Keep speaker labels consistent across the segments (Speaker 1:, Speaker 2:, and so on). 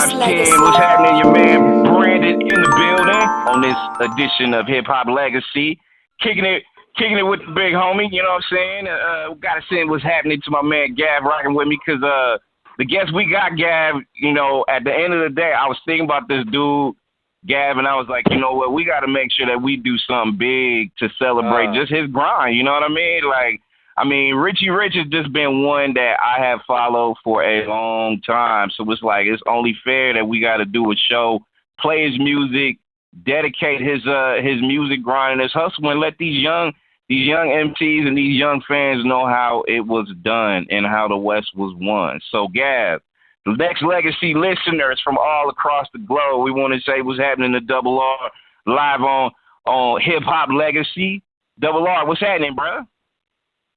Speaker 1: times 10. What's happening? Your man Branded in the building on this edition of Hip Hop Legacy. Kicking it with the big homie, you know what I'm saying? Gotta send what's happening to my man Gav rocking with me because the guest we got, Gav, you know, at the end of the day, I was thinking about this dude, Gav, and I was like, you know what, we gotta make sure that we do something big to celebrate just his grind, you know what I mean? Like, I mean, Richie Rich has just been one that I have followed for a long time. So it's like it's only fair that we got to do a show, play his music, dedicate his music grind and his hustle, and let these young MCs and these young fans know how it was done and how the West was won. So, Gav, the Nexxlegacy listeners from all across the globe, we want to say what's happening to Double R live on Hip Hop Legacy. Double R, what's happening, bro?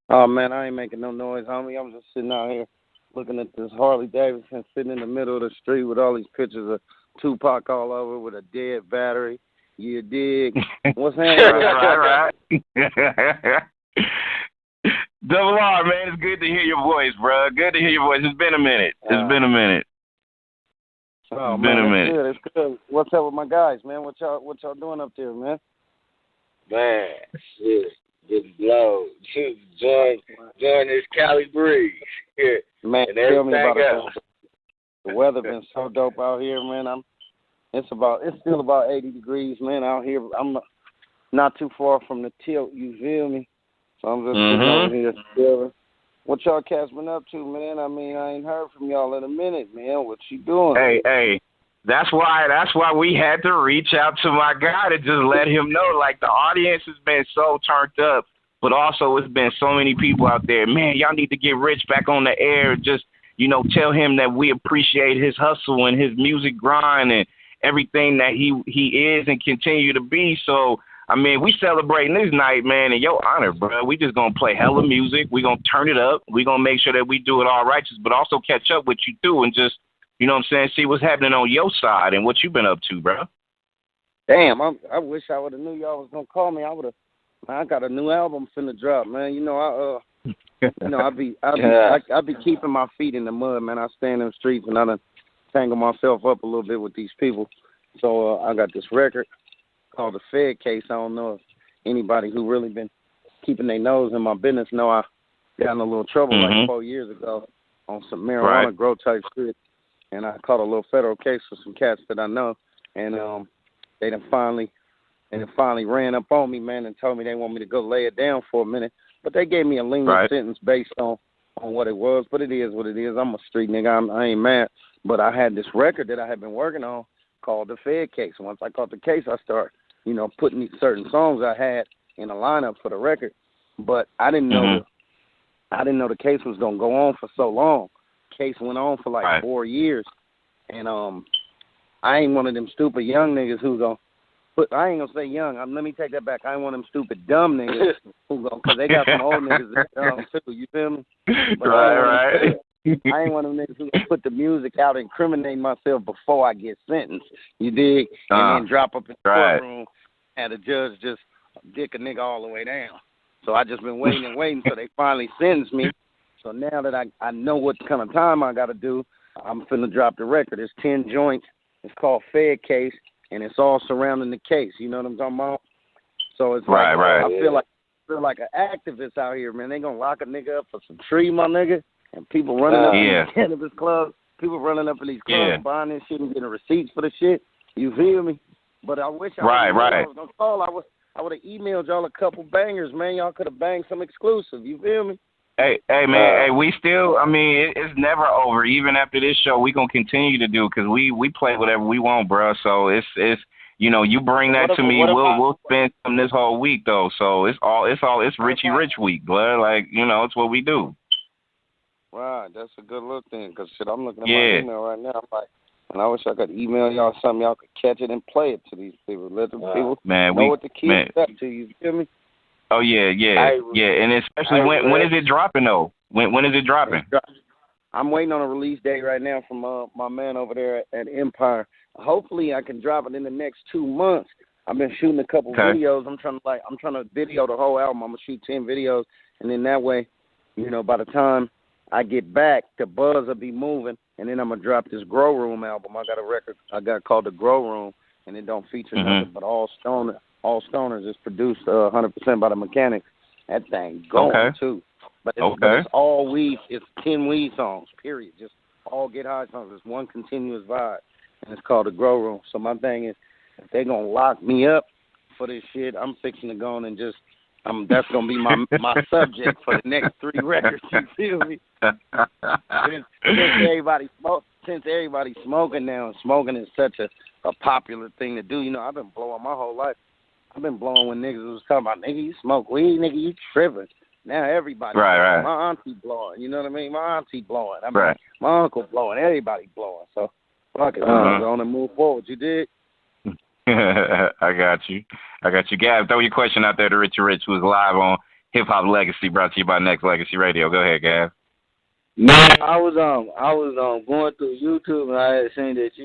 Speaker 2: Oh, man, I ain't making no noise, homie. I'm just sitting out here looking at this Harley Davidson sitting in the middle of the street with all these pictures of Tupac all over with a dead battery. You dig? What's happening?
Speaker 1: right. Double R, man, it's good to hear your voice, bro. Good to hear your voice. It's been a minute. Oh, it's been a minute.
Speaker 2: It's good. What's up with my guys, man? What y'all doing up there, man?
Speaker 3: Man, shit. Just blow. Join this Cali breeze.
Speaker 2: Man, tell me about it. The weather been so dope out here, man. It's still about 80 degrees, man, out here. I'm not too far from the tilt, you feel me? So I'm just sitting over here together. What y'all cats been up to, man? I mean, I ain't heard from y'all in a minute, man. What you doing?
Speaker 1: Hey. That's why we had to reach out to my guy to just let him know. Like, the audience has been so turned up, but also it's been so many people out there. Man, y'all need to get Rich back on the air. Just, you know, tell him that we appreciate his hustle and his music grind and everything that he is and continue to be. So, I mean, we celebrating this night, man, in your honor, bro. We just going to play hella music. We going to turn it up. We going to make sure that we do it all righteous, but also catch up with you, too, and just, you know what I'm saying, see what's happening on your side and what you've been up to, bro.
Speaker 2: Damn, I wish I would have knew y'all was going to call me. I got a new album finna drop, man. You know, I be keeping my feet in the mud, man. I stand in the streets and I done tangle myself up a little bit with these people. So I got this record called The Fed Case. I don't know if anybody who really been keeping their nose in my business know I got in a little trouble like 4 years ago on some marijuana grow type shit. And I caught a little federal case for some cats that I know. And they finally ran up on me, man, and told me they want me to go lay it down for a minute. But they gave me a lenient sentence based on what it was. But it is what it is. I'm a street nigga. I ain't mad. But I had this record that I had been working on called The Fed Case. Once I caught the case, I started, you know, putting these certain songs I had in a lineup for the record. But I didn't know the case was gonna go on for so long. Case went on for like 4 years, and I ain't one of them stupid young niggas who gonna put. I ain't gonna say young. Let me take that back. I ain't one of them stupid dumb niggas who gonna, cause they got some old niggas that dumb too. You feel me? But
Speaker 1: right.
Speaker 2: I ain't one of them niggas who gonna put the music out and incriminate myself before I get sentenced. You dig? And then drop up in the courtroom and the judge just dick a nigga all the way down. So I just been waiting so they finally sentenced me. So now that I know what kind of time I got to do, I'm finna drop the record. It's 10 joints. It's called Fed Case, and it's all surrounding the case. You know what I'm talking about? So it's like I feel like an activist out here, man. They gonna lock a nigga up for some tree, my nigga, and people running up in these cannabis clubs. People running up in these clubs, buying this shit and getting receipts for the shit. You feel me? But I wish I was gonna call. I would have emailed y'all a couple bangers, man. Y'all could have banged some exclusive. You feel me?
Speaker 1: Hey, man, we still, I mean, it's never over. Even after this show, we going to continue to do because we play whatever we want, bro. So it's you know, you bring that to me, we'll spend some this whole week, though. So it's Richie Rich week, bro. Like, you know, it's what we do.
Speaker 2: Right, that's a good little thing because, shit, I'm looking at my email right now. I'm like, and I wish I could email y'all something y'all could catch it and play it to these people. Let the people know what the kids up to, you feel me?
Speaker 1: Oh, yeah, and especially when is it dropping, though? When is it dropping?
Speaker 2: I'm waiting on a release date right now from my man over there at Empire. Hopefully, I can drop it in the next 2 months. I've been shooting a couple videos. I'm trying to video the whole album. I'm gonna shoot 10 videos, and then that way, you know, by the time I get back, the buzz will be moving, and then I'm gonna drop this Grow Room album. I got a record I got called the Grow Room, and it don't feature nothing but all stoners. It's produced 100% by the Mechanics. That thing going too. But it's all weed. It's 10 weed songs. Period. Just all get high songs. It's one continuous vibe, and it's called the Grow Room. So my thing is, if they gonna lock me up for this shit, I'm fixing to go on and just. That's gonna be my subject for the next 3 records. You feel me? Since everybody's smoking now, and smoking is such a popular thing to do. You know, I've been blowing my whole life. I've been blowing when niggas was talking about, nigga, you smoke weed, nigga, you tripping. Now everybody, blowing. My auntie blowing. You know what I mean? My auntie blowing. My uncle blowing. Everybody blowing. So fuck it, I'm going to move forward. You did.
Speaker 1: I got you. Gav, throw your question out there to Richie Rich, who's live on Hip Hop Legacy, brought to you by Nexxlegacy Radio. Go ahead, Gav.
Speaker 3: Man, I was going through YouTube, and I had seen that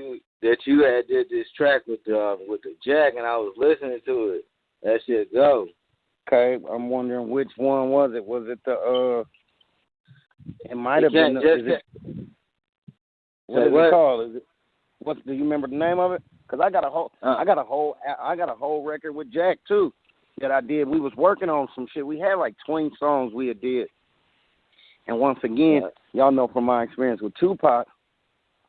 Speaker 3: you had did this track with the Jack, and I was listening to it. That shit go.
Speaker 2: Okay, I'm wondering which one was it? Was it the It might have been. What is it called? Do you remember the name of it? Cause I got a whole record with Jack too that I did. We was working on some shit. We had like 20 songs we had did. And once again, y'all know from my experience with Tupac,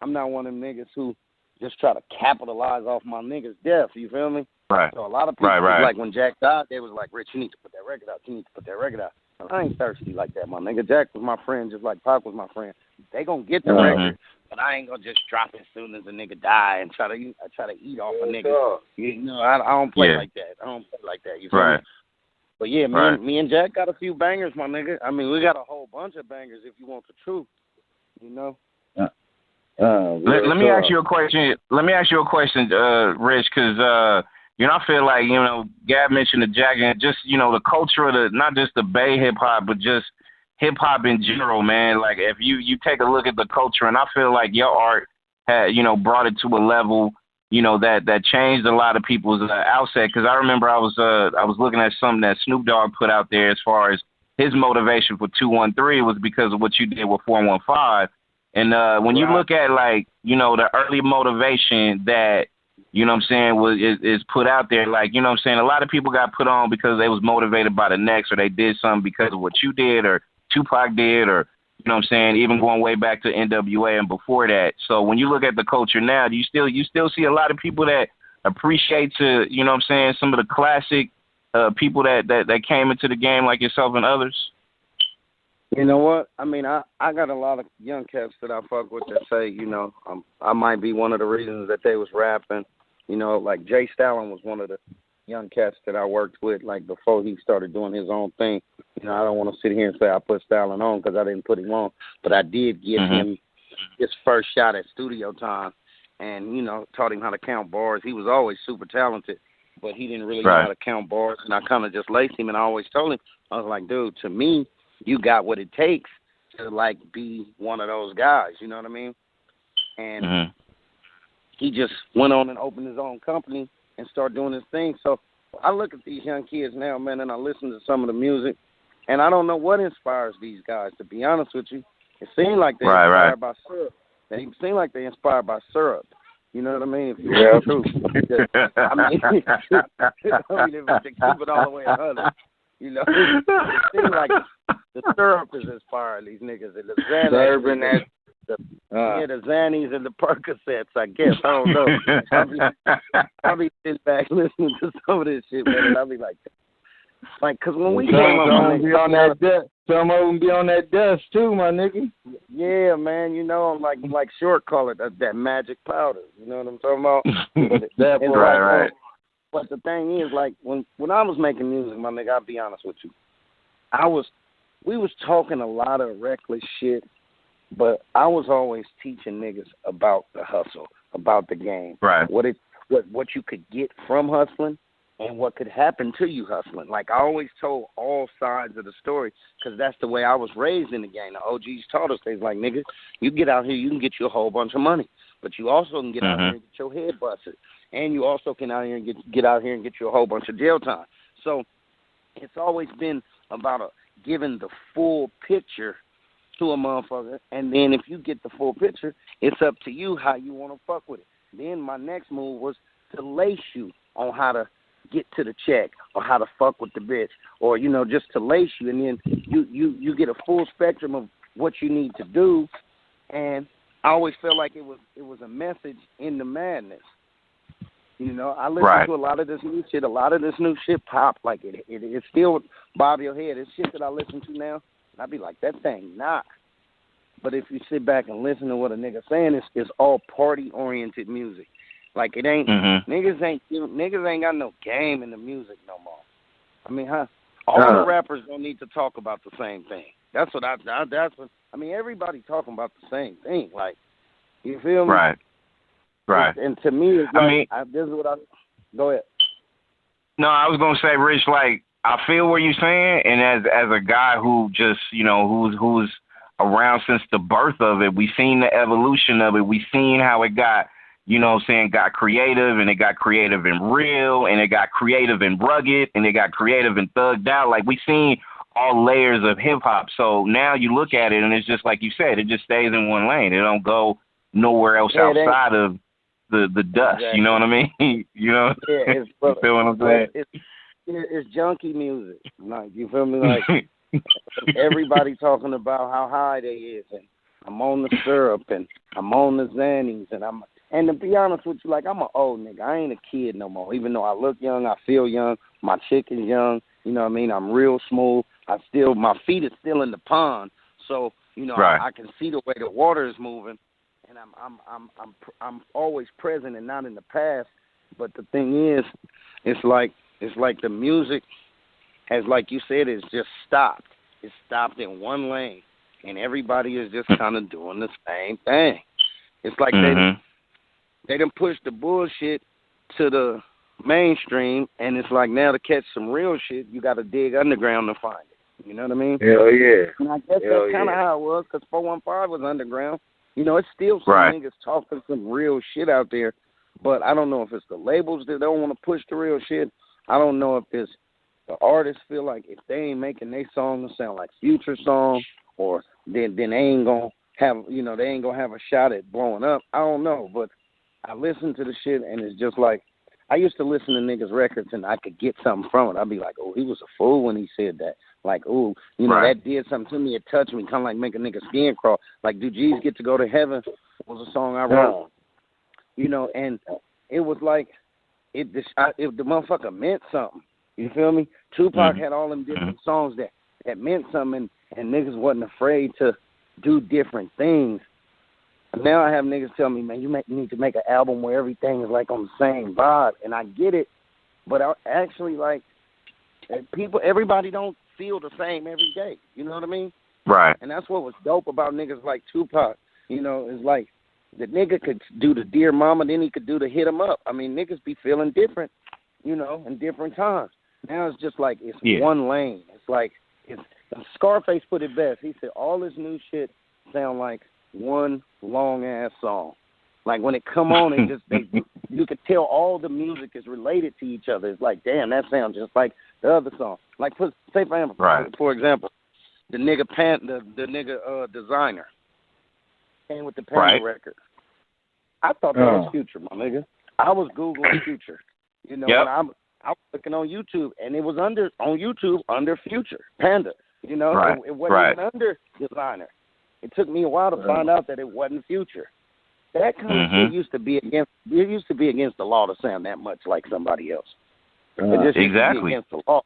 Speaker 2: I'm not one of them niggas who just try to capitalize off my niggas' death. You feel me?
Speaker 1: Right.
Speaker 2: So a lot of people like when Jack died, they was like, Rich, you need to put that record out. You need to put that record out. I ain't thirsty like that, my nigga. Jack was my friend just like Pac was my friend. They gonna get the record. But I ain't gonna just drop it as soon as a nigga die and try to eat off a nigga. You know, I don't play like that. You feel me? But yeah, me and Jack got a few bangers, my nigga. I mean, we got a whole bunch of bangers if you want the truth. You know.
Speaker 1: Let me ask you a question. Rich, because you know, I feel like, you know, Gab mentioned the Jack and just, you know, the culture of the not just the Bay hip hop, but just hip hop in general, man. Like if you take a look at the culture, and I feel like your art had, you know, brought it to a level, you know, that changed a lot of people's outset. Because I remember I was looking at something that Snoop Dogg put out there as far as his motivation for 213 was because of what you did with 415. And when you look at, like, you know, the early motivation that, you know what I'm saying, is put out there, like, you know what I'm saying, a lot of people got put on because they was motivated by the Next, or they did something because of what you did or Tupac did, or, you know what I'm saying, even going way back to NWA and before that. So when you look at the culture now, do you still see a lot of people that appreciate you know what I'm saying, some of the classic people that came into the game like yourself and others?
Speaker 2: You know what? I mean, I got a lot of young cats that I fuck with that say, you know, I might be one of the reasons that they was rapping. You know, like Jay Stalin was one of the young cats that I worked with, like, before he started doing his own thing. You know, I don't want to sit here and say I put Stalin on because I didn't put him on, but I did give him his first shot at studio time and, you know, taught him how to count bars. He was always super talented, but he didn't really know how to count bars, and I kind of just laced him, and I always told him, I was like, dude, to me, you got what it takes to, like, be one of those guys, you know what I mean? And he just went on and opened his own company and started doing his thing. So I look at these young kids now, man, and I listen to some of the music, and I don't know what inspires these guys, to be honest with you. It seems like they're inspired by syrup. They seem like they're inspired by syrup. You know what I mean? If you want the truth. I mean, if they keep it all the way 100. You know, it seems like the syrup is inspiring these niggas. And the Xannies, the Xannies and the Percocets, I guess. I don't know. I'll be sitting back listening to some of this shit, man, and I'll be like, because when we came up,
Speaker 3: some of them be on that dust too, my nigga.
Speaker 2: Yeah, man. You know, like Short call it that magic powder. You know what I'm talking about? Right. But the thing is, like, when I was making music, my nigga, I'll be honest with you, we was talking a lot of reckless shit, but I was always teaching niggas about the hustle, about the game, what you could get from hustling, and what could happen to you hustling. Like, I always told all sides of the story because that's the way I was raised in the game. The OGs taught us, they was like, nigga, you get out here, you can get you a whole bunch of money, but you also can get out here and get your head busted. And you also can out here and get out here and get you a whole bunch of jail time. So it's always been about giving the full picture to a motherfucker, and then if you get the full picture, it's up to you how you want to fuck with it. Then my next move was to lace you on how to get to the check or how to fuck with the bitch, or just to lace you, and then you get a full spectrum of what you need to do. And I always felt like it was a message in the madness. I listen to a lot of this new shit. A lot of this new shit pop like it still bob your head. It's shit that I listen to now, and I be like, that thing nah. But if you sit back and listen to what a nigga saying, it's all party oriented music. Like it ain't niggas ain't got no game in the music no more. I mean, all the rappers don't need to talk about the same thing. That's what everybody talking about the same thing. Like, you feel me?
Speaker 1: Right.
Speaker 2: And to me, it's like, this is what go ahead.
Speaker 1: No, I was gonna say, Rich, like, I feel what you're saying, and as a guy who just, who's around since the birth of it, we've seen the evolution of it. We've seen how it got, got creative, and it got creative and real, and it got creative and rugged, and it got creative and thugged out. Like, we've seen all layers of hip hop. So now you look at it, and it's just like you said, it just stays in one lane. It don't go nowhere else outside of the dust. Exactly. You know what I mean?
Speaker 2: Yeah,
Speaker 1: you feel what I'm saying?
Speaker 2: It's junkie music. Like, you feel me? Like, everybody talking about how high they is, and I'm on the syrup, and I'm on the Xannies, and to be honest with you, like, I'm an old nigga. I ain't a kid no more. Even though I look young, I feel young. My chick is young. You know what I mean? I'm real smooth. My feet is still in the pond, so I can see the way the water is moving, and I'm always present and not in the past. But the thing is, it's like the music has, like you said, it's just stopped. It's stopped in one lane, and everybody is just kind of doing the same thing. It's like they done pushed the bullshit to the mainstream, and it's like now to catch some real shit, you got to dig underground to find it. You know what I mean?
Speaker 3: Hell yeah.
Speaker 2: And I guess that's kind of how it was, because 415 was underground. It's still some niggas talking some real shit out there, but I don't know if it's the labels that don't want to push the real shit. I don't know if it's the artists feel like if they ain't making their songs sound like Future songs, or then they ain't gonna have they ain't gonna have a shot at blowing up. I don't know, but I listen to the shit, and it's just like, I used to listen to niggas' records, and I could get something from it. I'd be like, oh, he was a fool when he said that. Like, oh, that did something to me. It touched me, kind of like make a nigga skin crawl. Like, Do G's Get to Go to Heaven was a song I wrote. And it was like, the motherfucker meant something. You feel me? Tupac had all them different songs that meant something, and niggas wasn't afraid to do different things. Now I have niggas tell me, man, you need to make an album where everything is like on the same vibe, and I get it, but I actually, like, everybody don't feel the same every day. You know what I mean?
Speaker 1: Right.
Speaker 2: And that's what was dope about niggas like Tupac. It's like the nigga could do the Dear Mama, then he could do the Hit 'Em Up. I mean, niggas be feeling different, in different times. Now it's just like it's one lane. It's like Scarface put it best. He said all this new shit sound like one long ass song. Like when it come on, it just you could tell all the music is related to each other. It's like, damn, that sounds just like the other song. Like for example, the nigga Designer came with the Panda record. I thought that was Future, my nigga. I was Googling Future. When I was looking on YouTube, and it was on YouTube under Future Panda. It wasn't even under Designer. It took me a while to find out that it wasn't Future. That kind of shit used to be against the law to sound that much like somebody else. It just used to be against the law.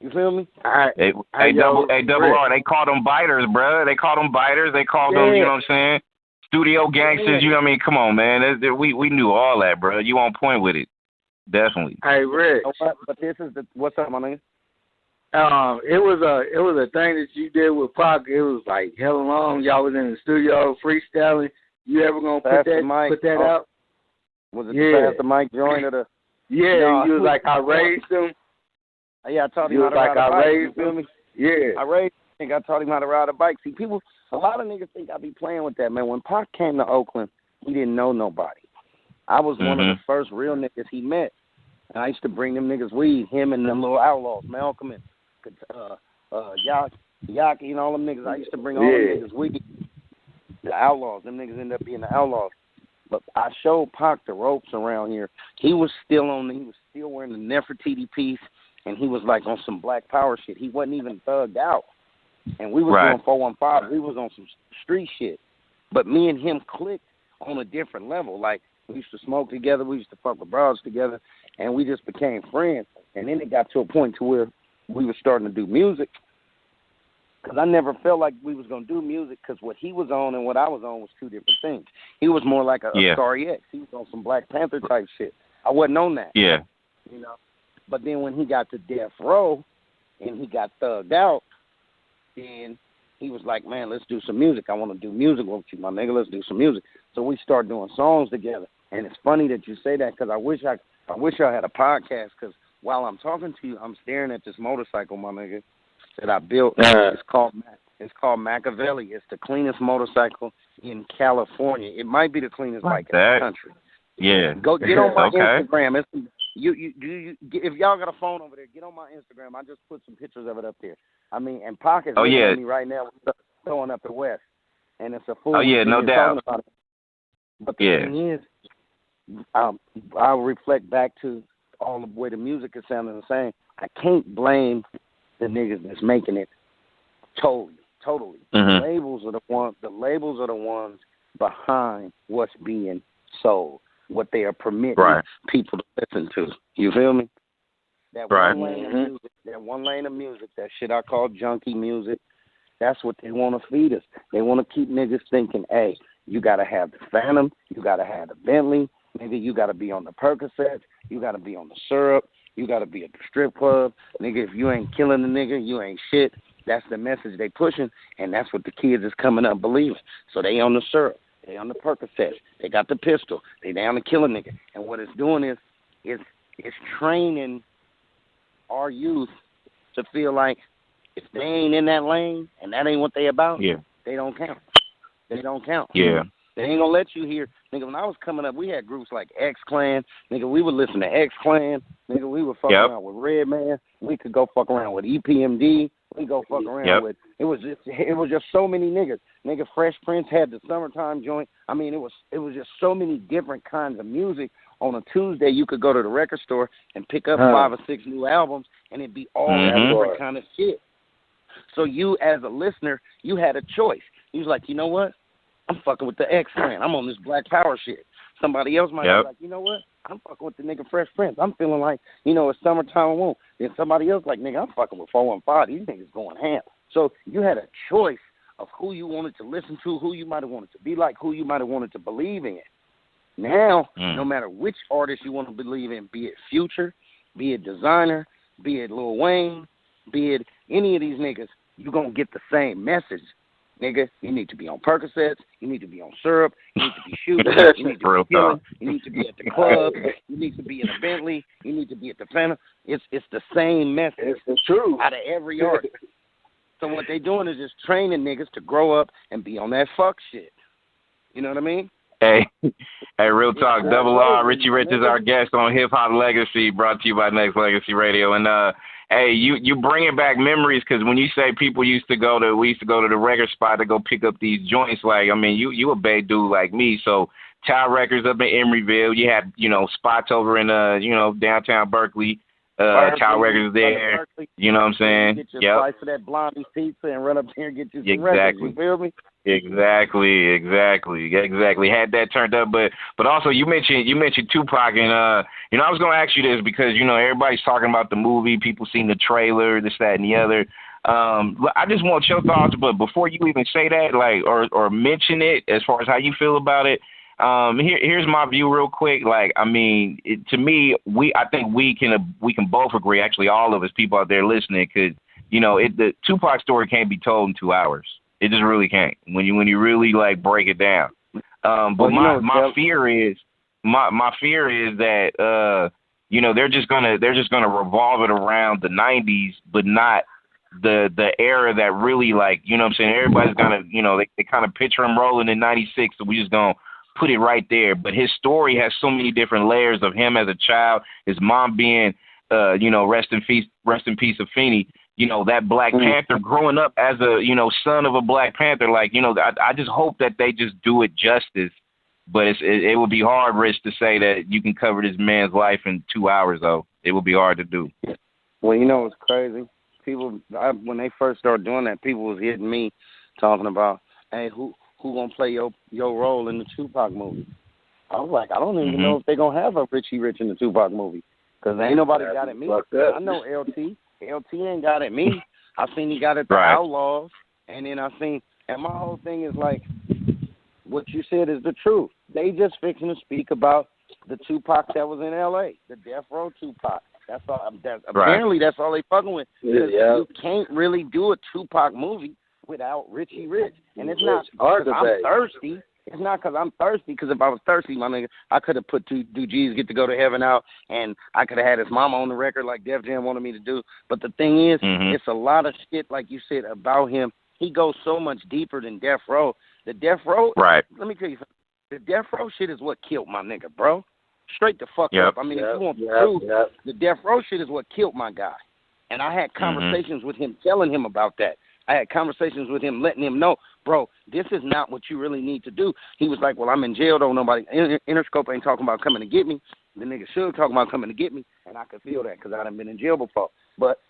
Speaker 2: You feel me?
Speaker 1: Double R. They called them biters, bro. They called them biters. They called them, you know what I'm saying? Studio gangsters. You know what I mean? Come on, man. We knew all that, bro. You on point with it. Definitely.
Speaker 3: Hey, Rich.
Speaker 2: But this is what's up, my nigga?
Speaker 3: It was a thing that you did with Pac. It was like hella long. Y'all was in the studio freestyling. You ever gonna put that out?
Speaker 2: Was it the Pass the Mic joint or the?
Speaker 3: Yeah, no, you was like, I raised him.
Speaker 2: Yeah, I taught him how to ride a bike. You feel me?
Speaker 3: Yeah.
Speaker 2: I taught him how to ride a bike. See, a lot of niggas think I be playing with that, man. When Pac came to Oakland, he didn't know nobody. I was one of the first real niggas he met. And I used to bring them niggas weed, him and them little outlaws, Malcolm and Yaki and all them niggas. I used to bring all them niggas. The Outlaws. Them niggas ended up being the Outlaws. But I showed Pac the ropes around here. He was still wearing the Nefertiti piece, and he was like on some Black Power shit. He wasn't even thugged out. And we was doing 415. We was on some street shit. But me and him clicked on a different level. Like, we used to smoke together. We used to fuck with broads together. And we just became friends. And then it got to a point to where we were starting to do music. Because I never felt like we was going to do music because what he was on and what I was on was two different things. He was more like a Starry X. He was on some Black Panther type shit. I wasn't on that.
Speaker 1: Yeah.
Speaker 2: You know. But then when he got to Death Row and he got thugged out, then he was like, man, let's do some music. I want to do music with you, my nigga. Let's do some music. So we started doing songs together. And it's funny that you say that because I wish I had a podcast because while I'm talking to you, I'm staring at this motorcycle, my nigga, that I built. It's called Machiavelli. It's the cleanest motorcycle in California. It might be the cleanest bike in the country.
Speaker 1: Yeah.
Speaker 2: Go get on my Instagram. If y'all got a phone over there, get on my Instagram. I just put some pictures of it up there. I mean, and Pocket's looking at me right now throwing up the West. And it's a full
Speaker 1: no doubt.
Speaker 2: About it. But the thing is, I'll reflect back to all the way the music is sounding the same. I can't blame the niggas that's making it totally.
Speaker 1: Mm-hmm.
Speaker 2: The labels are the ones behind what's being sold, what they are permitting people to listen to. You feel me? That one lane of music, that shit I call junkie music, that's what they want to feed us. They want to keep niggas thinking, hey, you got to have the Phantom, you got to have the Bentley, nigga, you got to be on the Percocets, you got to be on the syrup, you got to be at the strip club. Nigga, if you ain't killing the nigga, you ain't shit. That's the message they pushing, and that's what the kids is coming up believing. So they on the syrup, they on the Percocets, they got the pistol, they down to kill a nigga. And what it's doing is it's training our youth to feel like if they ain't in that lane and that ain't what they about, they don't count. They don't count.
Speaker 1: Yeah.
Speaker 2: They ain't gonna let you hear. Nigga, when I was coming up, we had groups like X Clan. Nigga, we would listen to X Clan. Nigga, we would fuck around with Redman. We could go fuck around with EPMD. We go fuck around with. It was just so many niggas. Nigga, Fresh Prince had the summertime joint. I mean, it was just so many different kinds of music. On a Tuesday, you could go to the record store and pick up 5 or 6 new albums, and it'd be all that different kind of shit. So you, as a listener, you had a choice. You was like, you know what? I'm fucking with the X Clan. I'm on this Black Power shit. Somebody else might be like, you know what? I'm fucking with the nigga Fresh Prince. I'm feeling like, you know, it's summertime and won't. Then somebody else like, nigga, I'm fucking with 415. These niggas going ham. So you had a choice of who you wanted to listen to, who you might have wanted to be like, who you might have wanted to believe in. Now, no matter which artist you want to believe in, be it Future, be it Designer, be it Lil Wayne, be it any of these niggas, you're going to get the same message. Nigga, you need to be on Percocets, you need to be on syrup, you need to be shooting, you need to be killing, you need to be at the club, you need to be in a Bentley, you need to be at the Phantom. It's the same message out of every artist. So what they doing is just training niggas to grow up and be on that fuck shit. You know what I mean?
Speaker 1: Hey, real talk. Double R, Richie Rich is our guest on Hip Hop Legacy, brought to you by Nexxlegacy Radio. And hey, you bringing back memories because when you say people we used to go to the record spot to go pick up these joints. Like, I mean, you a big dude like me, so Tower Records up in Emeryville. You had spots over in downtown Berkeley. Tower Records there.
Speaker 2: Berkeley.
Speaker 1: You know what I'm saying?
Speaker 2: Get your slice of that Blondie's pizza and run up here and get you some records. You feel me?
Speaker 1: Exactly. Had that turned up, but also you mentioned Tupac, and I was gonna ask you this because everybody's talking about the movie, people seen the trailer, this, that, and the other. I just want your thoughts, but before you even say that, like, or mention it as far as how you feel about it, here's my view real quick. Like, I mean, to me, I think we can both agree, actually, all of us people out there listening, could, the Tupac story can't be told in 2 hours. It just really can't when you really like break it down. But my fear is that they're just gonna revolve it around the 90s, but not the era that really, like, you know what I'm saying, everybody's gonna they kind of picture him rolling in 96, so we just gonna put it right there. But his story has so many different layers of him as a child, his mom being rest in peace Afeni. that Black Panther growing up as a, son of a Black Panther. Like, I just hope that they just do it justice. But it would be hard, Rich, to say that you can cover this man's life in 2 hours, though. It would be hard to do.
Speaker 2: Well, it's crazy. People, when they first started doing that, people was hitting me talking about, hey, who gonna play your role in the Tupac movie? I was like, I don't even know if they're gonna have a Richie Rich in the Tupac movie, because ain't nobody got at me. I know LT ain't got at me. I seen he got at the Outlaws, and then and my whole thing is like, what you said is the truth. They just fixing to speak about the Tupac that was in L.A., the Death Row Tupac. That's all. Apparently, that's all they fucking with. You can't really do a Tupac movie without Richie Rich, and it's not because I'm thirsty. It's not because I'm thirsty, because if I was thirsty, my nigga, I could have put Do G's Get to Go to Heaven out, and I could have had his mama on the record like Def Jam wanted me to do. But the thing is, it's a lot of shit, like you said, about him. He goes so much deeper than Death Row. The Death Row, let me tell you something. The Death Row shit is what killed my nigga, bro. Straight the fuck up. I mean, if you want the truth, the Death Row shit is what killed my guy. And I had conversations with him, telling him about that. I had conversations with him, letting him know, bro, this is not what you really need to do. He was like, well, I'm in jail, though. Nobody, Interscope ain't talking about coming to get me. The nigga should talking about coming to get me, and I could feel that because I done been in jail before. But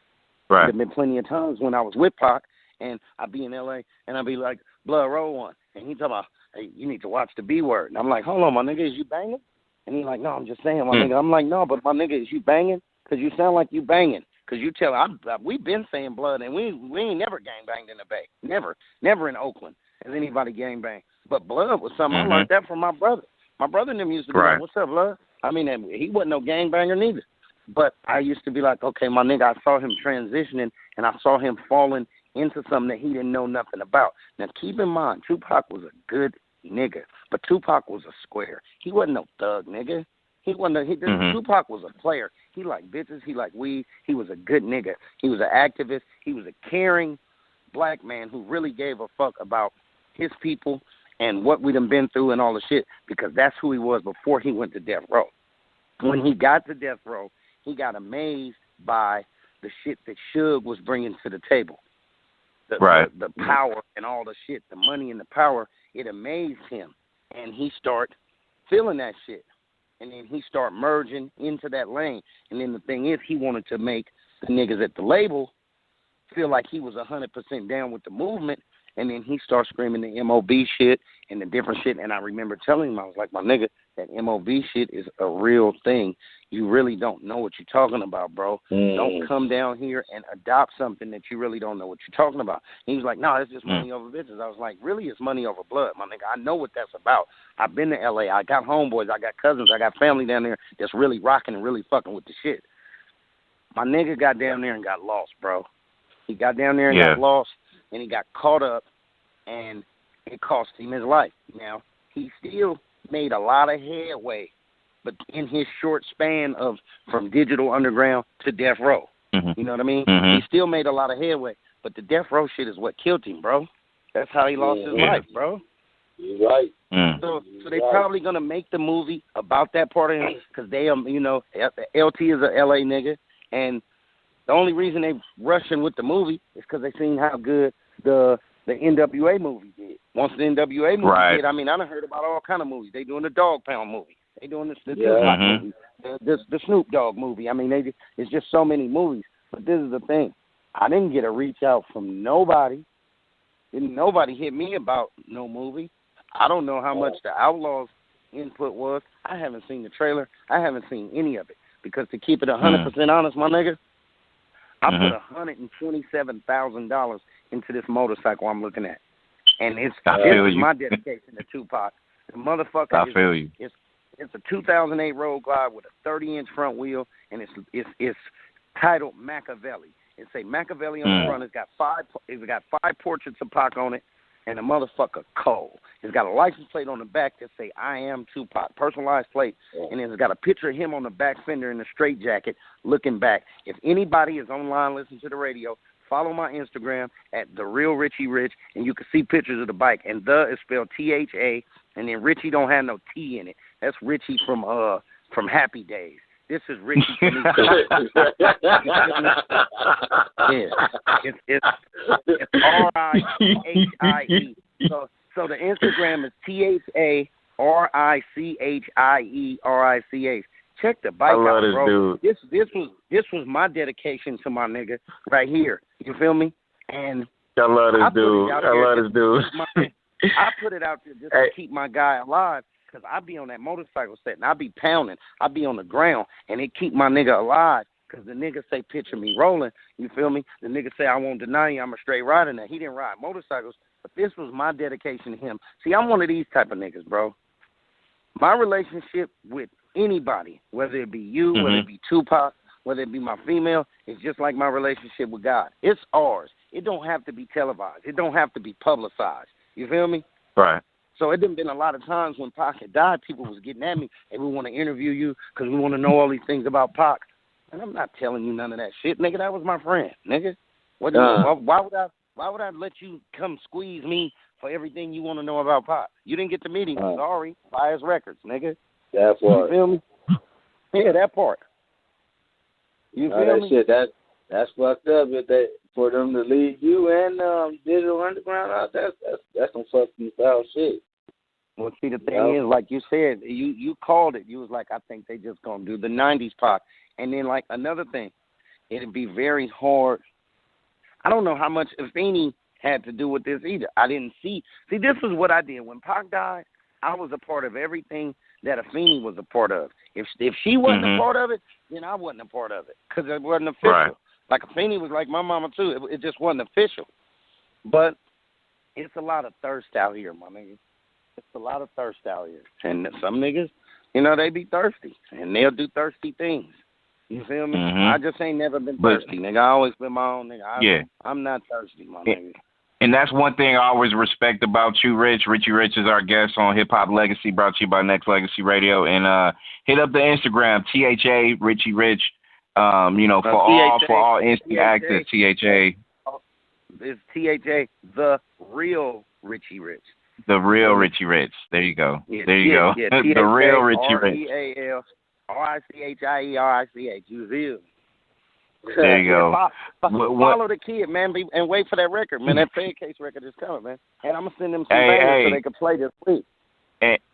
Speaker 2: there have been plenty of times when I was with Pac, and I'd be in L.A., and I'd be like, Blood Roll One. And he talking about, hey, you need to watch the B word. And I'm like, hold on, my nigga, is you banging? And he's like, no, I'm just saying, my nigga. I'm like, no, but my nigga, is you banging? Because you sound like you banging. Because you tell, we've been saying blood, and we ain't never gangbanged in the Bay. Never in Oakland has anybody gangbanged. But blood was something I learned that from my brother. My brother and them used to be like, what's up, blood? I mean, he wasn't no gangbanger neither. But I used to be like, okay, my nigga, I saw him transitioning, and I saw him falling into something that he didn't know nothing about. Now, keep in mind, Tupac was a good nigga, but Tupac was a square. He wasn't no thug nigga. He wasn't. Tupac was a player. He liked bitches. He liked weed. He was a good nigga. He was an activist. He was a caring black man who really gave a fuck about his people and what we done been through and all the shit, because that's who he was before he went to death row. When he got to death row, he got amazed by the shit that Suge was bringing to the table. The power and all the shit, the money and the power, it amazed him. And he started feeling that shit. And then he started merging into that lane. And then the thing is, he wanted to make the niggas at the label feel like he was 100% down with the movement. And then he started screaming the MOB shit and the different shit. And I remember telling him, I was like, my nigga, that MOB shit is a real thing. You really don't know what you're talking about, bro. Don't come down here and adopt something that you really don't know what you're talking about. And he was like, no, it's just money over business. I was like, really, it's money over blood, my nigga. I know what that's about. I've been to L.A. I got homeboys. I got cousins. I got family down there that's really rocking and really fucking with the shit. My nigga got down there and got lost, bro. He got down there and got lost, and he got caught up, and it cost him his life. Now, he still made a lot of headway, but in his short span of from Digital Underground to Death Row. You know what I mean? He still made a lot of headway, but the Death Row shit is what killed him, bro. That's how he lost his life, bro.
Speaker 3: You're right.
Speaker 2: So they probably going to make the movie about that part of him because they, you know, LT is a L.A. nigga, and the only reason they rushing with the movie is because they seen how good the NWA movie did. Once the NWA movie did, I mean, I done heard about all kind of movies. They doing the Dog Pound movie. They doing the Tupac movie, the Snoop Dogg movie. I mean, it's just so many movies. But this is the thing. I didn't get a reach out from nobody. Didn't nobody hit me about no movie. I don't know how much the Outlaws input was. I haven't seen the trailer. I haven't seen any of it. Because to keep it 100% honest, my nigga, I put $127,000 into this motorcycle I'm looking at. And this is my dedication to Tupac. The motherfucker it's a 2008 Road Glide with a 30-inch front wheel, and it's titled Machiavelli. It's a Machiavelli on the front. It's got five portraits of Pac on it, and a motherfucker cold. It's got a license plate on the back that say I am Tupac, personalized plate, and it's got a picture of him on the back fender in a straight jacket looking back. If anybody is online listening to the radio, follow my Instagram at The Real Richie Rich, and you can see pictures of the bike. And the is spelled T-H-A, and then Richie don't have no T in it. That's Richie from Happy Days. This is Richie Rich. Yeah, it's RICHIE. So the Instagram is THARICHIERICH. Check the bike out, bro. This was my dedication to my nigga right here. You feel me? And
Speaker 1: I love this dude.
Speaker 2: I put it out there just to keep my guy alive, because I be on that motorcycle set and I be pounding. I be on the ground, and it keep my nigga alive, because the nigga say picture me rolling. You feel me? The nigga say I won't deny you, I'm a straight rider. Now, he didn't ride motorcycles, but this was my dedication to him. See, I'm one of these type of niggas, bro. My relationship with anybody, whether it be you, whether it be Tupac, whether it be my female, is just like my relationship with God. It's ours. It don't have to be televised. It don't have to be publicized. You feel me?
Speaker 1: Right.
Speaker 2: So it done been a lot of times when Pac had died, people was getting at me, and we want to interview you because we want to know all these things about Pac. And I'm not telling you none of that shit, nigga. That was my friend, nigga. Why would I let you come squeeze me for everything you want to know about Pac? You didn't get to meet him. Sorry. Buy his records, nigga.
Speaker 3: That part.
Speaker 2: You feel me? Yeah, that part. You feel me?
Speaker 3: Shit, that's fucked up. For them to leave you and Digital Underground out, that's some fucking foul shit.
Speaker 2: Well, see, the thing is, like you said, you called it. You was like, I think they just gonna do the '90s Pac. And then, like, another thing, it'd be very hard. I don't know how much Afeni had to do with this either. I didn't see. See, this is what I did when Pac died. I was a part of everything that Afeni was a part of. If she wasn't a part of it, then I wasn't a part of it, because it wasn't official.
Speaker 1: Right.
Speaker 2: Like, Afeni was like my mama too. It just wasn't official. But it's a lot of thirst out here, my nigga. It's a lot of thirst out here. And some niggas, they be thirsty, and they'll do thirsty things. You feel me? I just ain't never been thirsty, nigga. I always been my own nigga. I'm not thirsty, my nigga.
Speaker 1: And that's one thing I always respect about you, Rich. Richie Rich is our guest on Hip Hop Legacy, brought to you by Nexxlegacy Radio. And hit up the Instagram, THA Richie Rich. For all instant access, THA.
Speaker 2: It's THA, the real Richie Rich.
Speaker 1: The real Richie Rich. There you go.
Speaker 2: Yeah,
Speaker 1: there you go.
Speaker 2: Yeah,
Speaker 1: the real Richie Rich.
Speaker 2: REALRICHIERICH. You feel?
Speaker 1: There you go.
Speaker 2: Follow the kid, man, and wait for that record, man. That Fed Case record is coming, man. And I'm gonna send them some bangers so they can play this week.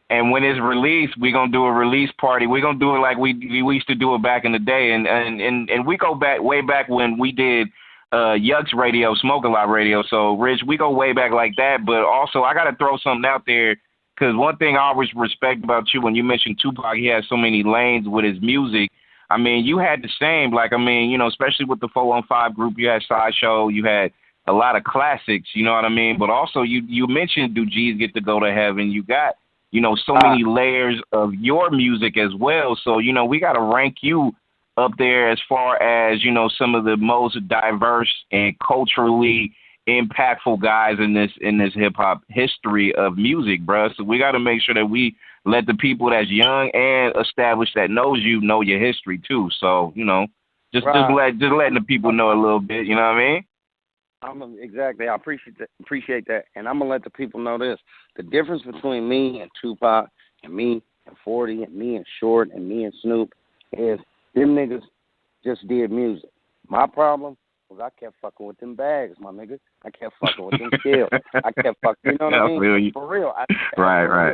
Speaker 1: And when it's released, we're gonna do a release party. We're gonna do it like we used to do it back in the day, and we go back way back when we did Yuck's Radio, Smoke a Lot Radio. So, Rich, we go way back like that. But also, I gotta throw something out there, because one thing I always respect about you, when you mentioned Tupac, he has so many lanes with his music. I mean, you had the same, especially with the 415 group, you had Sideshow, you had a lot of classics, you know what I mean? But also, you mentioned Do G's Get to Go to Heaven? You got, so many layers of your music as well. So, we got to rank you up there as far as, some of the most diverse and culturally impactful guys in this hip hop history of music, bro. So we got to make sure that we let the people that's young and established that knows you know your history too. So, just letting the people know a little bit, you know what I mean?
Speaker 2: Exactly. I appreciate that. And I'm going to let the people know this. The difference between me and Tupac and me and 40 and me and Short and me and Snoop is them niggas just did music. My problem was I kept fucking with them bags, my nigga. I kept fucking with them scales. I kept fucking, you know what I mean? For real.
Speaker 1: Right.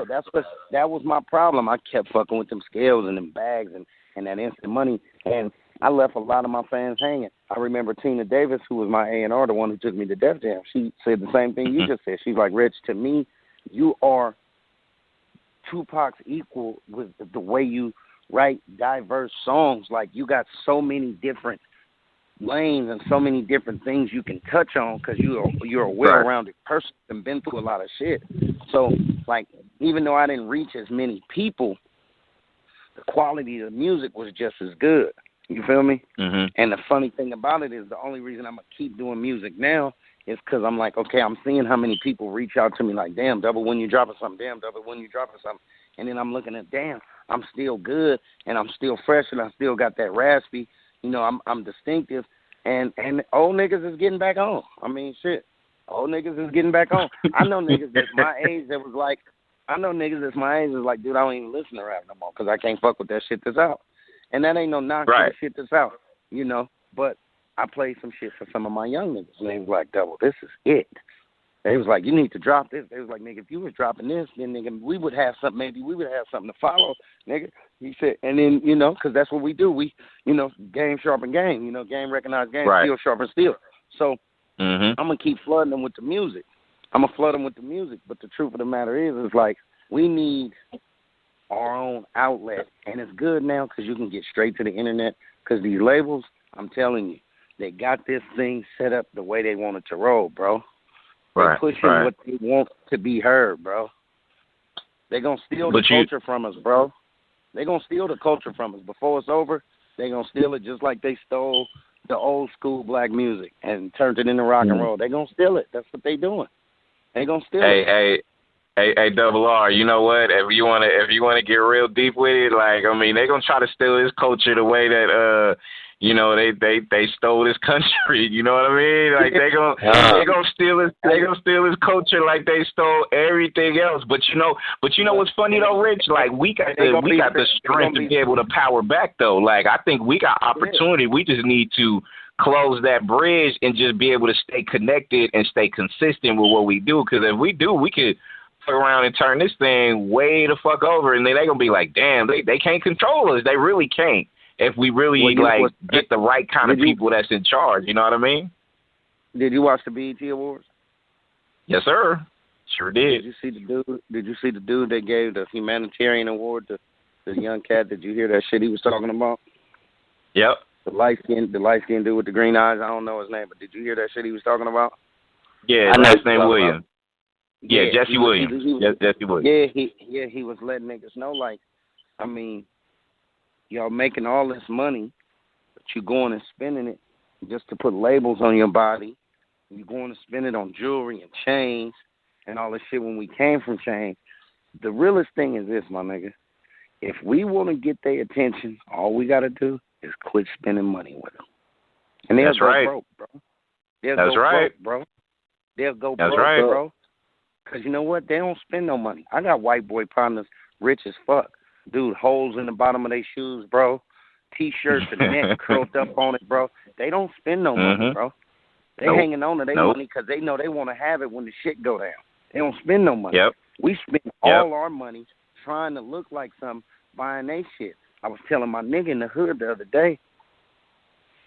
Speaker 2: That was my problem. I kept fucking with them scales and them bags and that instant money. And I left a lot of my fans hanging. I remember Tina Davis, who was my A&R, the one who took me to Def Jam. She said the same thing you just said. She's like, Rich, to me, you are Tupac's equal with the way you write diverse songs. Like, you got so many different lanes and so many different things you can touch on, because you're a well-rounded person and been through a lot of shit. So, like, even though I didn't reach as many people, the quality of the music was just as good. You feel me? And the funny thing about it is the only reason I'm going to keep doing music now is because I'm like, okay, I'm seeing how many people reach out to me like, damn, Double, when you dropping something, damn, Double, when you dropping something. And then I'm looking at, damn, I'm still good and I'm still fresh and I still got that raspy. I'm distinctive, and old niggas is getting back on. I mean, shit, old niggas is getting back on. I know niggas that's my age that was like, dude, I don't even listen to rap no more because I can't fuck with that shit that's out. And that ain't no knock to
Speaker 1: Right.
Speaker 2: the shit that's out, you know. But I played some shit for some of my young niggas, and they was like, Double, this is it. They was like, you need to drop this. They was like, nigga, if you was dropping this, then, nigga, we would have something. Maybe we would have something to follow, nigga. He said, and then, you know, because that's what we do. We, you know, game sharpen game. You know, game recognize game,
Speaker 1: Right.
Speaker 2: steel sharpen steel. So
Speaker 1: Mhm.
Speaker 2: I'm going to keep flooding them with the music. I'm going to flood them with the music. But the truth of the matter is like, we need our own outlet. And it's good now because you can get straight to the internet. Because these labels, I'm telling you, they got this thing set up the way they want it to roll, bro. They're pushing what they want to be heard, bro. They're going to steal the culture from us, bro. They're going to steal the culture from us. Before it's over, they're going to steal it just like they stole the old school black music and turned it into rock and roll. They're going to steal it. That's what they're doing. They're going to steal it.
Speaker 1: Hey, Double R, you know what? If you wanna get real deep with it, like, I mean, they're going to try to steal this culture the way that, you know, they stole this country. You know what I mean? Like they gonna steal his culture like they stole everything else. But you know what's funny though, Rich? Like we got the strength to be able to power back though. Like I think we got opportunity. We just need to close that bridge and just be able to stay connected and stay consistent with what we do. Because if we do, we could fuck around and turn this thing way the fuck over, and then they gonna be like, damn, they can't control us. They really can't. If we really get the right kind of people that's in charge, you know what I mean?
Speaker 2: Did you watch the BET Awards?
Speaker 1: Yes, sir. Sure did.
Speaker 2: Did you see the dude that gave the humanitarian award to the young cat? Did you hear that shit he was talking about?
Speaker 1: Yep.
Speaker 2: The light skinned dude with the green eyes. I don't know his name, but did you hear that shit he was talking about?
Speaker 1: Yeah, his name Williams. Yeah, Jesse Williams. Jesse Williams.
Speaker 2: Yeah, he was letting niggas know, like, I mean, y'all making all this money, but you going and spending it just to put labels on your body. You're going to spend it on jewelry and chains and all this shit when we came from chains. The realest thing is this, my nigga. If we want to get their attention, all we got to do is quit spending money with them. And they'll go broke, bro. They'll go broke, bro. They'll go broke, bro. Because you know what? They don't spend no money. I got white boy partners rich as fuck. Dude, holes in the bottom of their shoes, bro. T-shirts and neck curled up on it, bro. They don't spend no money, bro. They hanging on to their money because they know they want to have it when the shit go down. They don't spend no money.
Speaker 1: Yep.
Speaker 2: We spend all our money trying to look like something, buying they shit. I was telling my nigga in the hood the other day,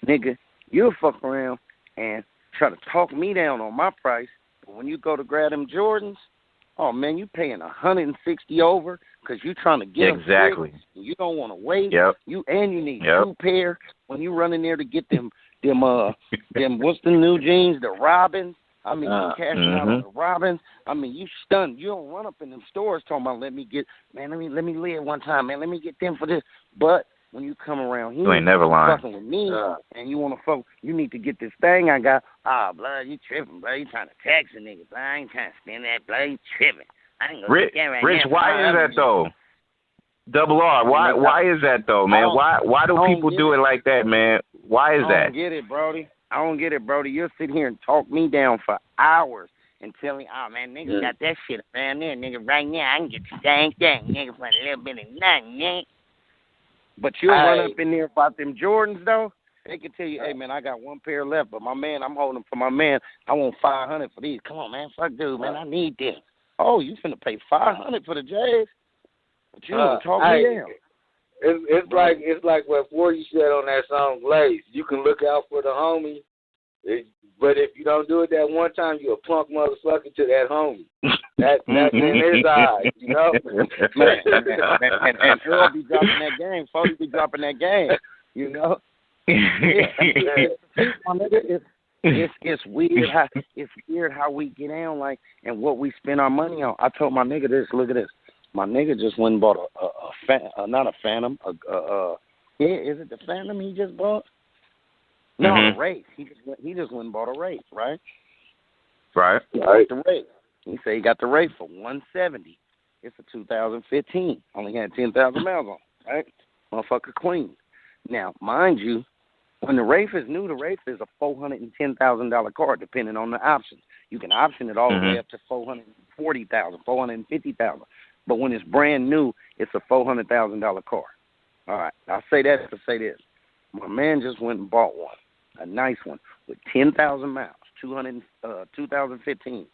Speaker 2: nigga, you'll fuck around and try to talk me down on my price, but when you go to grab them Jordans, oh, man, you paying $160 over because you trying to get them quick. You don't want to wait.
Speaker 1: Yep.
Speaker 2: You need 2 pair when you run in there to get them what's the new jeans, the Robins. I mean, you cashing out on the Robins. I mean, you stunned. You don't run up in them stores talking about let me live one time, man. Let me get them for this. But when you come around here,
Speaker 1: you ain't never lying.
Speaker 2: Fucking with me, and you want to fuck, you need to get this thing I got. Blood, you tripping, blood. You trying to tax a nigga, blood. I ain't trying to spend that, blood. You tripping. I ain't gonna get that right
Speaker 1: Rich,
Speaker 2: now.
Speaker 1: why is that though? Double R, why is that though, man? Why do people do it like that, man? Why is that?
Speaker 2: I don't get it, Brody. You'll sit here and talk me down for hours and tell me, oh, man, nigga got that shit around there, nigga. Right now, I can get the same thing, nigga, for a little bit of nothing, nigga. But you'll run up in there about them Jordans, though. They can tell you, hey, man, I got 1 pair left, but my man, I'm holding for my man. I want $500 for these. Come on, man. Fuck, dude, man. I need this. Oh, you finna pay $500 for the J's? But you need to talk me down.
Speaker 3: It's like what 40 said on that song Blaze. You can look out for the homie, but if you don't do it that one time, you a punk motherfucker to that homie. That's in his eyes, you know.
Speaker 2: and Earl be dropping that game. 40 be dropping that game, you know. It's weird how we get down like and what we spend our money on. I told my nigga this. Look at this. My nigga just went and bought not a Phantom. Is it the Phantom he just bought? No, a Wraith. He just went and bought a Wraith, right?
Speaker 1: Right.
Speaker 2: The Wraith. He said he got the Wraith for $170. It's a 2015. Only had 10,000 miles on it, right? Motherfucker clean. Now, mind you, when the Wraith is new, the Wraith is a $410,000 car, depending on the options. You can option it all the way up to $440,000, $450,000. But when it's brand new, it's a $400,000 car. All right, I'll say that to say this. My man just went and bought one, a nice one, with 10,000 miles, 2015,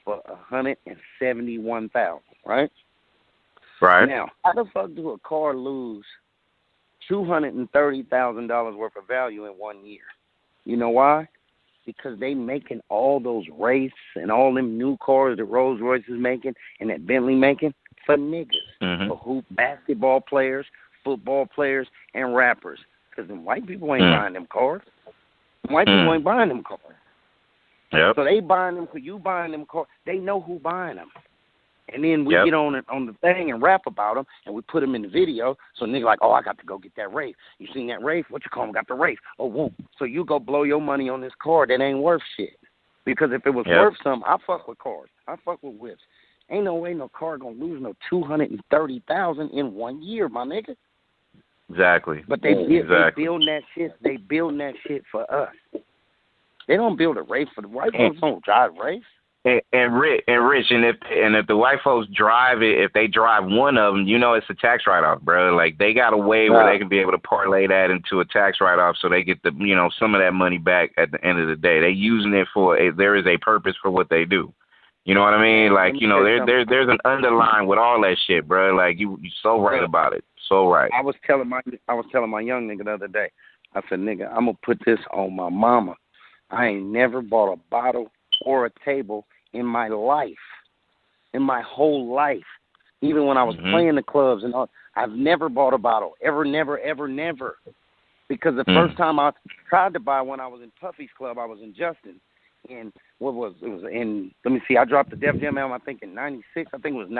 Speaker 2: for 171,000, right?
Speaker 1: Right.
Speaker 2: Now, how the fuck do a car lose $230,000 worth of value in 1 year? You know why? Because they making all those Wraiths and all them new cars that Rolls Royce is making and that Bentley making for niggas, for hoop basketball players, football players, and rappers. Because them white people ain't buying them cars. White people ain't buying them cars.
Speaker 1: Yep.
Speaker 2: So they buying them because you buying them cars. They know who buying them. And then we get on the thing and rap about them, and we put them in the video. So nigga like, oh, I got to go get that Wraith. You seen that Wraith? What you call them? Got the Wraith. Oh, whoop. So you go blow your money on this car that ain't worth shit. Because if it was worth something, I fuck with cars. I fuck with whips. Ain't no way no car gonna lose no $230,000 in 1 year, my nigga.
Speaker 1: Exactly.
Speaker 2: But they build that shit. They build that shit for us. They don't build a Wraith for the white folks. Don't drive Wraiths.
Speaker 1: And Rich, and if the white folks drive it, if they drive one of them, you know it's a tax write-off, bro. Like they got a way where they can be able to parlay that into a tax write-off, so they get the some of that money back at the end of the day. They using it for there is a purpose for what they do. You know what I mean? Like there's an underline with all that shit, bro. Like you so right about it, so right.
Speaker 2: I was telling my young nigga the other day. I said, nigga, I'm gonna put this on my mama. I ain't never bought a bottle or a table in my life, in my whole life. Even when I was playing the clubs and all, I've never bought a bottle, ever, never, ever, never. Because the first time I tried to buy one, I was in Puffy's club. I was in Justin, and it was in. Let me see. I dropped the Def Jam album. I think in '96. I think it was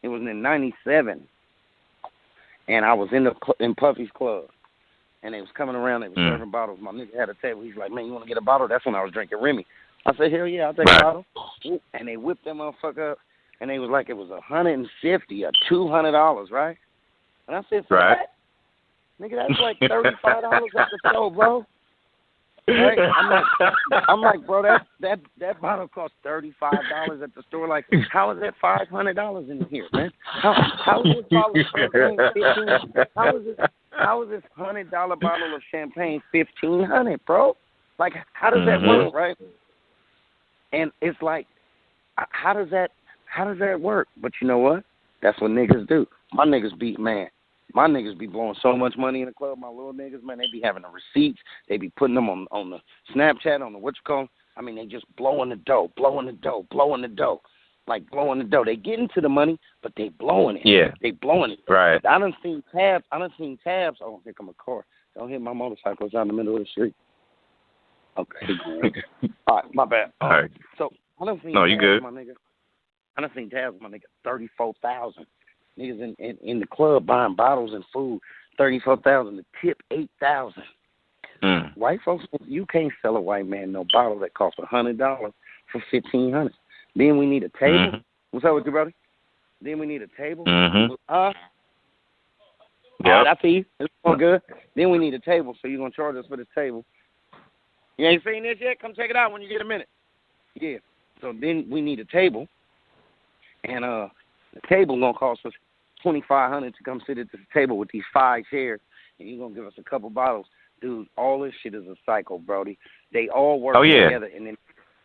Speaker 2: It was in '97, and I was in Puffy's club. And they was coming around, they was serving bottles. My nigga had a table. He's like, man, you want to get a bottle? That's when I was drinking Remy. I said, hell yeah, I'll take a bottle. And they whipped that motherfucker up, and they was like, it was $150 or $200, right? And I said, for that? Nigga, that's like $35 at the store, bro. Right? I'm like, bro, that bottle cost $35 at the store. Like, how is that $500 in here, man? How is this bottle of champagne $15? How is this $100 bottle of champagne $1,500, bro? Like, how does that work, right? And it's like, how does that work? But you know what? That's what niggas do. My niggas be blowing so much money in the club. My little niggas, man, they be having the receipts. They be putting them on the Snapchat, on the whatchamacallit. I mean, they just blowing the dough. Like blowing the dough. They get into the money, but they blowing it.
Speaker 1: Yeah.
Speaker 2: They blowing it.
Speaker 1: Right.
Speaker 2: I done seen tabs. Oh, here come a car. Don't hit my motorcycles out in the middle of the street. Okay. All right, my bad.
Speaker 1: All right.
Speaker 2: So I done seen
Speaker 1: you good.
Speaker 2: My nigga. I done seen tabs, my nigga, 34,000. Niggas in the club buying bottles and food, 34,000. The tip, 8,000. White folks, you can't sell a white man no bottle that costs $100 for $1,500. Then we need a table. What's up with you, brother? Then we need a table. All right, I see you. It's all good. Then we need a table, so you're gonna charge us for this table. You ain't seen this yet? Come check it out when you get a minute. Yeah. So then we need a table, and the table gonna cost us $2,500 to come sit at this table with these 5 chairs, and you're gonna give us a couple bottles. Dude, all this shit is a cycle, Brody. They all work together, and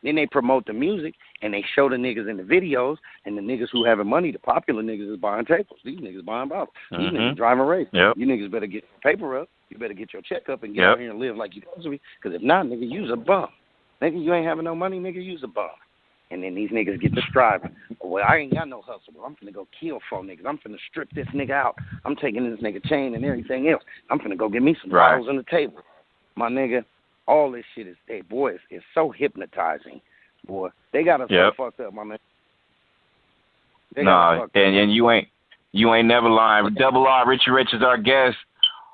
Speaker 2: then they promote the music, and they show the niggas in the videos, and the niggas who having money, the popular niggas is buying tables. These niggas buying bottles. These niggas driving race. You niggas better get your paper up. You better get your check up and get out here and live like you supposed to be, because if not, nigga, use a bum. Nigga, you ain't having no money, nigga, use a bum. And then these niggas get to striving. Well, I ain't got no hustle, bro. I'm finna go kill 4 niggas. I'm finna strip this nigga out. I'm taking this nigga chain and everything else. I'm finna go get me some bottles on the table. My nigga, all this shit is, hey, boy, it's so hypnotizing. Boy, they got us so fucked up, my man.
Speaker 1: No, and you ain't never lying. Double R, Richie Rich is our guest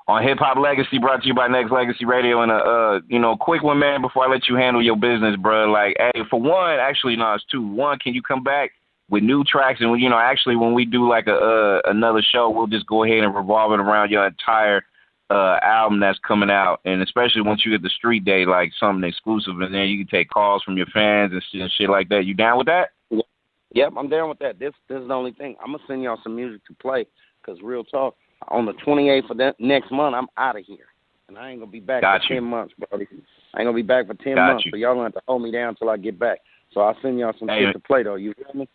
Speaker 1: on Hip Hop Legacy, brought to you by Nexxlegacy Radio. And quick one, man, before I let you handle your business, bro. Like, hey, for one, actually, no, it's 2. 1, can you come back with new tracks? And actually, when we do like another show, we'll just go ahead and revolve it around your entire album that's coming out, and especially once you get the street day, like something exclusive, and then you can take calls from your fans and shit like that. You down with that?
Speaker 2: Yep, I'm down with that. This is the only thing. I'm gonna send y'all some music to play, because real talk, on the 28th of that next month, I'm out of here. And I ain't going to be back for 10 months, bro. I ain't going to be back for 10 months, so y'all going to have to hold me down until I get back. So I'll send y'all some shit to play, though. You feel me?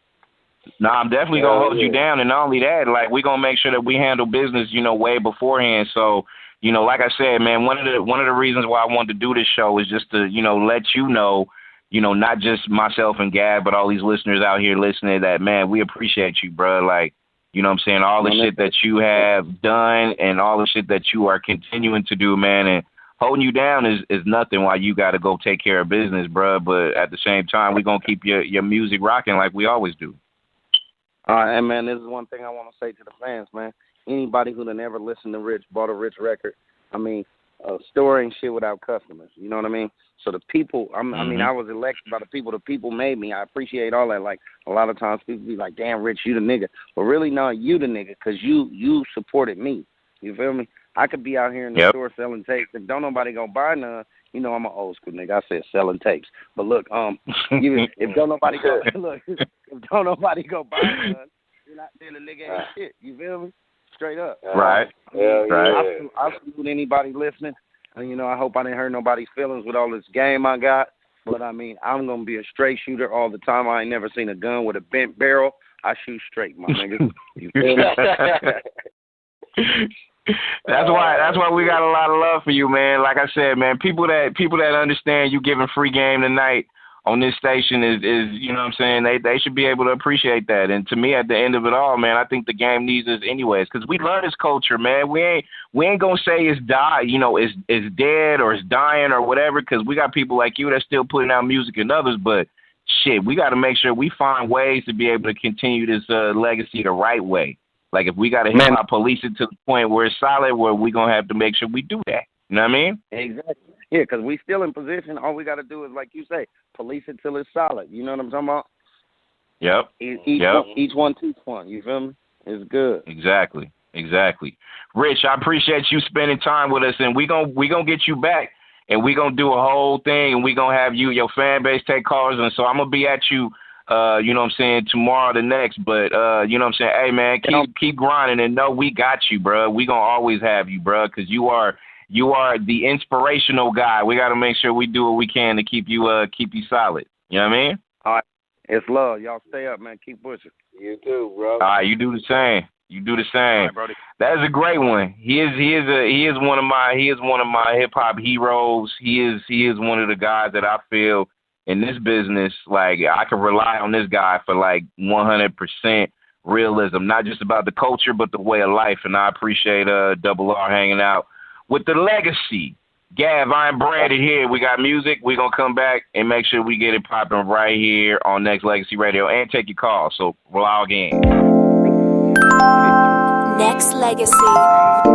Speaker 1: No, I'm definitely going to hold you down. And not only that, like, we're going to make sure that we handle business, you know, way beforehand. So, you know, like I said, man, one of the reasons why I wanted to do this show is just to, you know, let you know, not just myself and Gab, but all these listeners out here listening that, man, we appreciate you, bro. Like, you know what I'm saying? All the shit that you have done and all the shit that you are continuing to do, man, and holding you down is nothing while you got to go take care of business, bro. But at the same time, we're going to keep your music rocking like we always do.
Speaker 2: All right, and man, this is one thing I want to say to the fans, man. Anybody who done ever listened to Rich, bought a Rich record, I mean, store ain't shit without customers. You know what I mean? So the people, I mean, I was elected by the people. The people made me. I appreciate all that. Like, a lot of times people be like, damn, Rich, you the nigga. But really, no, you the nigga because you supported me. You feel me? I could be out here in the store selling tapes. If don't nobody go buy none, you know I'm an old school nigga. I said selling tapes. But look, if don't nobody go, if don't nobody go buy none, you're not saying the nigga ain't shit. You feel me? Straight up.
Speaker 1: Right.
Speaker 2: Right. I salute anybody listening. And, you know, I hope I didn't hurt nobody's feelings with all this game I got. But, I mean, I'm going to be a straight shooter all the time. I ain't never seen a gun with a bent barrel. I shoot straight, my nigga. You feel me?
Speaker 1: That's why we got a lot of love for you, man. Like I said, man, people that understand you giving free game tonight on this station is you know what I'm saying, they should be able to appreciate that. And to me, at the end of it all, man, I think the game needs us anyways, because we love this culture, man. We ain't gonna say it's it's dead or it's dying or whatever, because we got people like you that's still putting out music and others, but shit, we got to make sure we find ways to be able to continue this legacy the right way. Like, if we got to hip-hop police it to the point where it's solid, where we going to have to make sure we do that. You know what I mean?
Speaker 2: Exactly. Yeah, because we still in position. All we got to do is, like you say, police it till it's solid. You know what I'm talking about?
Speaker 1: Yep.
Speaker 2: Each one teach one. You feel me? It's good.
Speaker 1: Exactly. Rich, I appreciate you spending time with us, and we gonna get you back, and we gonna do a whole thing, and we gonna have your fan base take calls, and so I'm gonna be at you. You know what I'm saying, tomorrow, the next, but, you know what I'm saying, hey, man, keep grinding and know we got you, bro. We going to always have you, bro, because you are the inspirational guy. We got to make sure we do what we can to keep you solid. You know what I mean?
Speaker 2: All right. It's love. Y'all stay up, man. Keep pushing.
Speaker 3: You too, bro.
Speaker 1: All right, you do the same. All right, Brody. That is a great one. He is one of my hip hop heroes. He is one of the guys that I feel in this business, like, I can rely on this guy for, like, 100% realism, not just about the culture, but the way of life. And I appreciate Double R hanging out with the legacy. Gav, iambranded here. We got music. We're going to come back and make sure we get it popping right here on Nexxlegacy Radio and take your call. So we'll log in.
Speaker 4: Nexxlegacy.